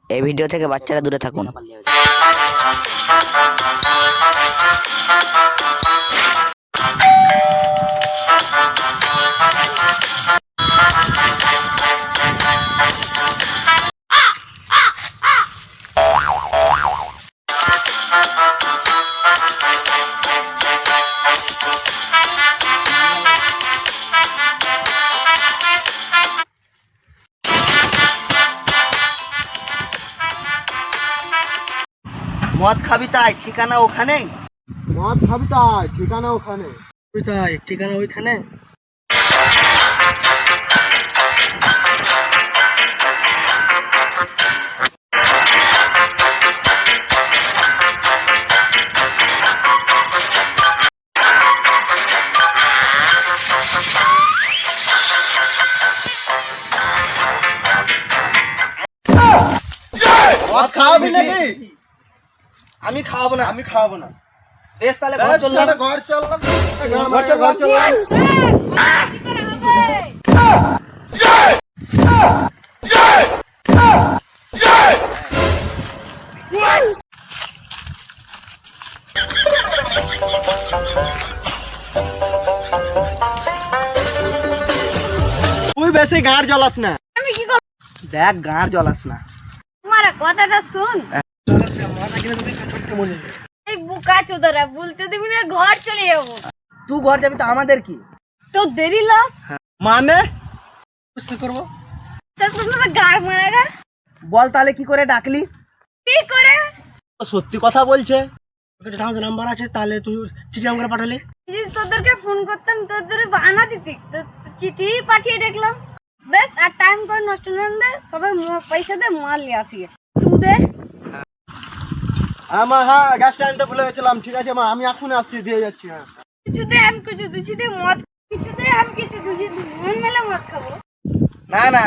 এই ভিডিও থেকে বাচ্চারা দূরে থাকুন। মদ খাবি তাই ঠিকানা ওখানে? মদ খাবি তাই ঠিকানা ওখানে। তুই তাই ঠিকানা ওইখানে। মদ খাওয়াবি নাকি? আমি খাওয়াবো না, আমি খাওয়াবো না। বেশ তাহলে ঘর চল, ঘর চল, ঘর চল, ঘর চল। তুই বেশি গাড় জ্বলাস না। আমি কি করব? দেখ গাঁর জ্বলাস না। তোমার কথাটা শুন। জ্বলাস না, মাথা কিনে তুমি ছোট্ট মনে। এই বুকা চোদারা বলতে দিবি না, ঘর চলে যাবো। তুই ঘর যাবি তো আমাদের কি? তো দেরি লস মানে বুঝতে করবো। শেষ পর্যন্ত গার মারাগা। বল তাহলে কি করে ডাকলি? কি করে? সত্যি কথা বলছে। তোর কাছে নাম্বার আছে, তাহলে তুই চিঠি আমাকে পাঠালি। যদি তোদেরকে ফোন করতাম তোদের বানা দিতি, তো চিঠি পাঠিয়ে দেখলাম। বেশ আর টাইম করে নষ্ট না দে, সবাই পয়সা দে, মাল নিয়ে আসি। তুই দে। আমার হ্যাঁ গ্যাসটা আনতে ভুলে গেছিলাম। ঠিক আছে মা, আমি এখন আসছি, দিয়ে যাচ্ছি। হ্যাঁ কিছু দে, আমি কিছু দিচ্ছি, দে মদ কিছু দে, আমি কিছু দিচ্ছি, মন মেলে মদ খাবো। না না,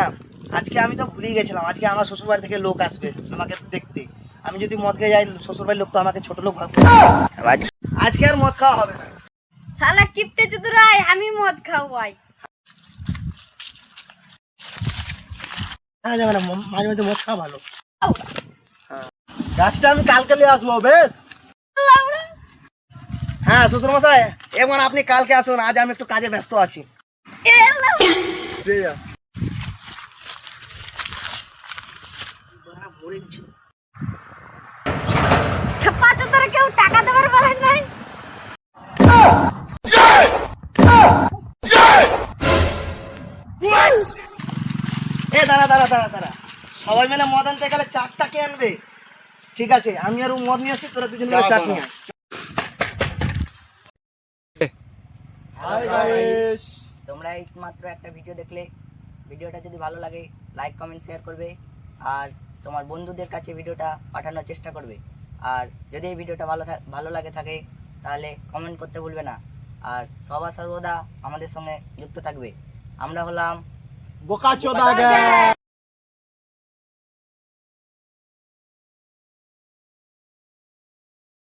আজকে আমি তো ভুলেই গেছিলাম। আজকে আমার শ্বশুরবাড়ি থেকে লোক আসবে আমাকে দেখতে। আমি যদি মদ খেয়ে যাই, শ্বশুরবাড়ির লোক তো আমাকে ছোট লোক ভাববে। আজকে আর মদ খাওয়া হবে না। শালা কিপটে চুদরাই, আমি মদ খাওয়াই। যাবে না, মাঝে মাঝে মদ খাওয়া ভালো। গাছটা আমি কালকে নিয়ে আসবো। বেশ হ্যাঁ শ্বশুর মশাই, এবার আপনি কালকে আসুন, আজ আমি একটু কাজে ব্যস্ত আছি। দিয়ে যা। খেপা চোদারা কেউ টাকা দেবার বেলায় নাই। এ দাঁড়া দাঁড়া দাঁড়া দাঁড়া, সবাই মিলে মদ আনতে গেলে চারটা কে আনবে? ঠিক আছে, আমি আর ও মদ নিয়ে আসছি, তোরা দুজন মিলে চাট নিয়ে আয়। হাই গাইস, তোমরা এই মাত্র একটা ভিডিও দেখলে। ভিডিওটা যদি ভালো লাগে লাইক কমেন্ট শেয়ার করবে, আর তোমার বন্ধুদের কাছে ভিডিওটা পাঠানোর চেষ্টা করবে। আর যদি এই ভিডিওটা ভালো লাগে থাকে তাহলে কমেন্ট করতে ভুলবে না। আর সর্বদা আমাদের সঙ্গে যুক্ত থাকবে। আমরা হলাম বোকা চোদা।